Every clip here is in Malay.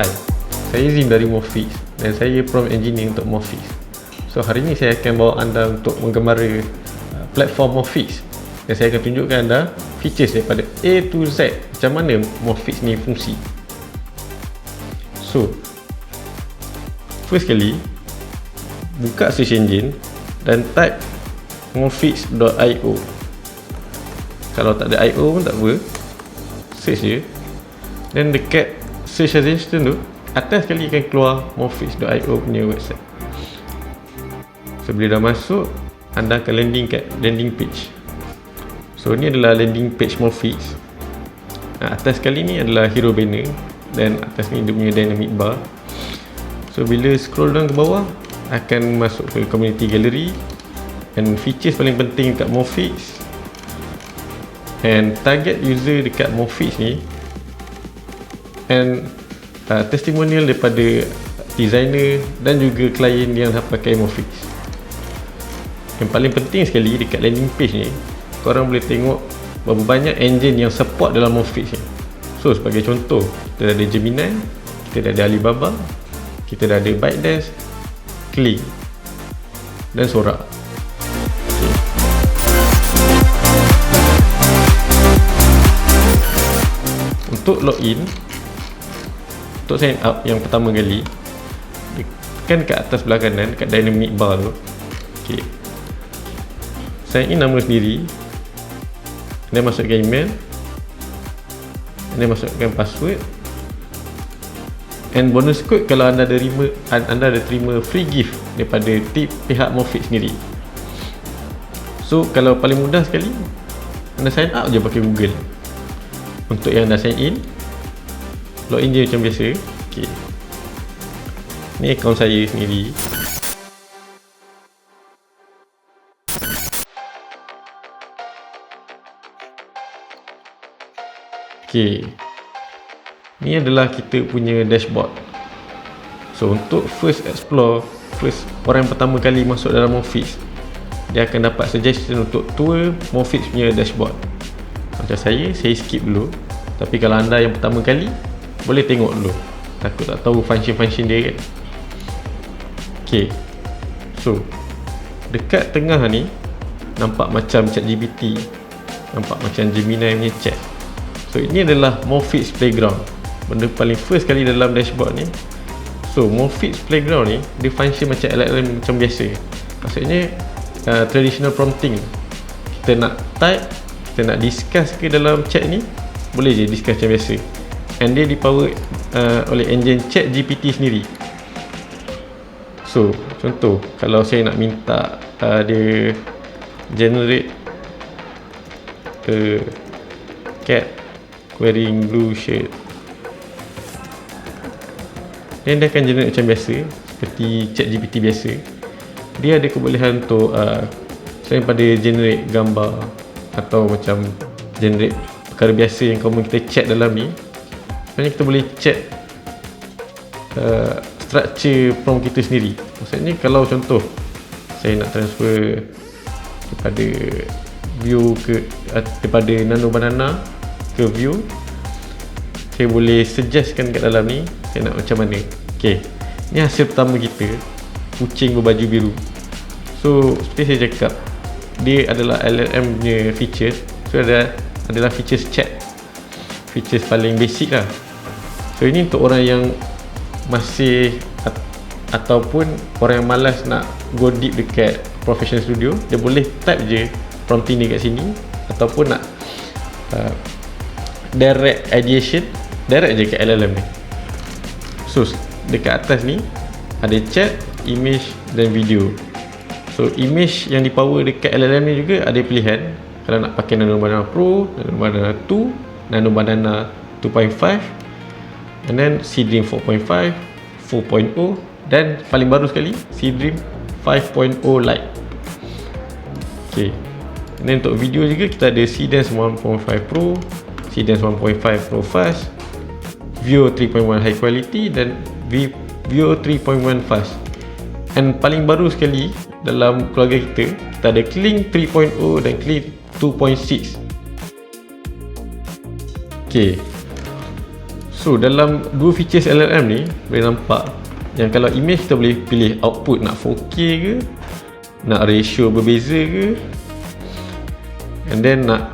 Hai, saya Zim dari Morphix dan saya prompt engineer untuk Morphix. So hari ini saya akan bawa anda untuk menggembara platform Morphix dan saya akan tunjukkan anda features daripada A to Z macam mana Morphix ni fungsi. So first kali, buka search engine dan type morphix.io. Kalau tak ada io pun tak apa, search je. Dan dekat search assistant tu, atas sekali akan keluar morphix.io punya website. So bila dah masuk, anda akan landing kat landing page. So ni adalah landing page Morphix. Atas sekali ni adalah hero banner dan atas ni dia punya dynamic bar. So bila scroll down ke bawah, akan masuk ke community gallery. And features paling penting dekat Morphix and target user dekat Morphix ni, and testimonial daripada designer dan juga klien yang dah pakai Morphix. Yang paling penting sekali dekat landing page ni, korang boleh tengok berapa banyak engine yang support dalam Morphix ni. So sebagai contoh, kita dah ada Gemini, kita dah ada Alibaba, kita dah ada ByteDance, Kling dan Sora. Untuk login, untuk sign up yang pertama kali, tekan kat atas belah kanan kat dynamic bar tu. Okay, sign in nama sendiri, dan masukkan email, dan masukkan password, and bonus code kalau anda ada terima free gift daripada pihak Morphix sendiri. So kalau paling mudah sekali, anda sign up je pakai Google. Untuk yang dah sign in, login je macam biasa. Okay, ni akaun saya sendiri. Okay, ni adalah kita punya dashboard. So untuk first orang yang pertama kali masuk dalam Morphix, dia akan dapat suggestion untuk tour Morphix punya dashboard. Macam saya skip dulu. Tapi kalau anda yang pertama kali, boleh tengok dulu, takut tak tahu function dia kan. Okay, so dekat tengah ni nampak macam ChatGPT, nampak macam Gemini punya chat. So ini adalah Morphix Playground, benda paling first kali dalam dashboard ni. So Morphix Playground ni, dia function macam LLM macam biasa. Maksudnya traditional prompting. Kita nak type, kita nak discuss ke dalam chat ni, boleh je discuss macam biasa. And dia dipower oleh engine ChatGPT sendiri. So contoh, kalau saya nak minta dia generate a cat wearing blue shirt, dan dia akan generate macam biasa, seperti ChatGPT biasa. Dia ada kebolehan untuk selain pada generate gambar atau macam generate perkara biasa yang common kita chat dalam ni, sebenarnya kita boleh chat structure prompt kita sendiri. Maksudnya kalau contoh saya nak transfer daripada view ke daripada nano banana ke view, saya boleh suggestkan kat dalam ni saya nak macam mana. Okay, ni hasil pertama kita, kucing berbaju biru. So seperti saya cakap, dia adalah LLM punya features. So adalah features chat, features paling basic lah. So ini untuk orang yang masih ataupun orang yang malas nak go deep dekat Professional Studio, dia boleh type je prompt ni kat sini, ataupun nak direct ideation, direct je kat LLM ni. So dekat atas ni ada chat, image dan video. So image yang dipower dekat LLM ni juga ada pilihan. Kalau nak pakai Nano Banana Pro, Nano Banana 2, Nano Banana 2.5, and then Seedream 4.5, 4.0, dan paling baru sekali Seedream 5.0 Lite. Okay, and then untuk video juga kita ada Seedance 1.5 Pro, Seedance 1.5 Pro Fast, Veo 3.1 High Quality dan Veo 3.1 Fast. And paling baru sekali dalam keluarga kita ada Kling 3.0 dan Kling 2.6. Okay, So dalam dua features LLM ni boleh nampak yang kalau image kita boleh pilih output nak 4K ke, nak ratio berbeza ke, and then nak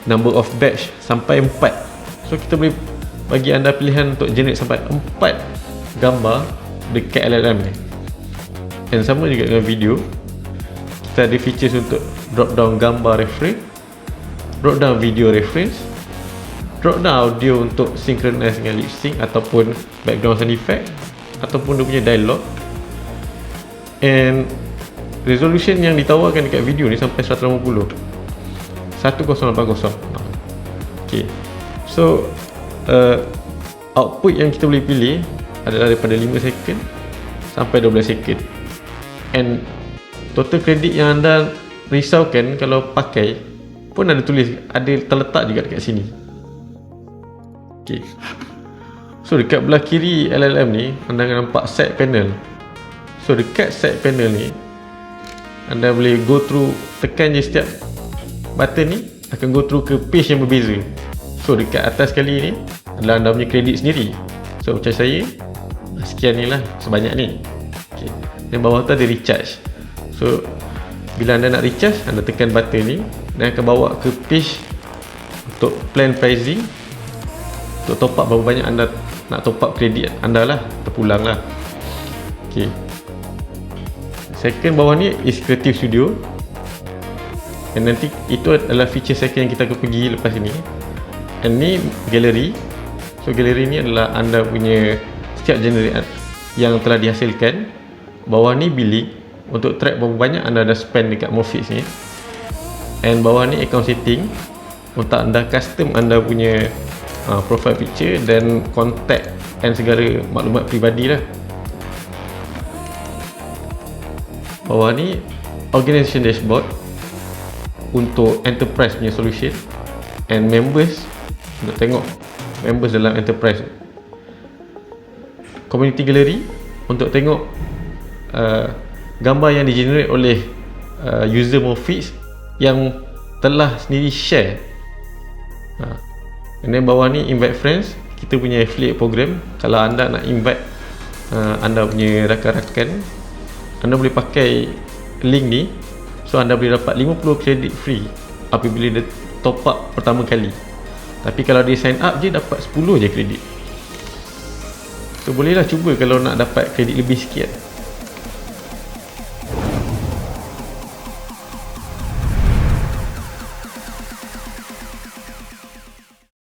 number of batch sampai 4. So kita boleh bagi anda pilihan untuk generate sampai 4 gambar dekat LLM ni. Dan sama juga dengan video, kita ada features untuk drop down gambar reference, drop down video reference, drop down audio untuk synchronize dengan lip sync ataupun background sound effect ataupun dia punya dialog. And resolution yang ditawarkan dekat video ni sampai 180 1080. Okay, so output yang kita boleh pilih adalah daripada 5 second sampai 12 second. And total kredit yang anda risaukan kalau pakai pun ada tulis, ada terletak juga dekat sini. Okay. So dekat belah kiri LLM ni anda akan nampak side panel. So dekat side panel ni anda boleh go through, tekan je setiap button ni akan go through ke page yang berbeza. So dekat atas kali ni adalah anda punya kredit sendiri. So macam saya, sekian ni lah, sebanyak ni. Okay. Dan bawah tu ada recharge. So bila anda nak recharge, anda tekan button ni dan akan bawa ke page untuk plan pricing, untuk top up berapa banyak anda nak top up kredit anda lah, terpulang lah. Okay. Second bawah ni is Creative Studio. Dan nanti itu adalah feature second yang kita akan pergi lepas ini. And ni gallery. So gallery ni adalah anda punya setiap generate yang telah dihasilkan. Bawah ni billing untuk track berapa banyak anda dah spend dekat Morphix ni. And bawah ni account setting untuk anda custom anda punya profile picture dan contact and segala maklumat peribadi lah. Bawah ni organization dashboard untuk enterprise punya solution, and members untuk tengok members dalam enterprise. Community gallery untuk tengok gambar yang di-generate oleh user Morphix yang telah sendiri share. And then bawah ni invite friends, kita punya affiliate program. Kalau anda nak invite anda punya rakan-rakan, anda boleh pakai link ni. So anda boleh dapat 50 kredit free apabila dia top up pertama kali. Tapi kalau dia sign up je dapat 10 je kredit. So bolehlah cuba kalau nak dapat kredit lebih sikit.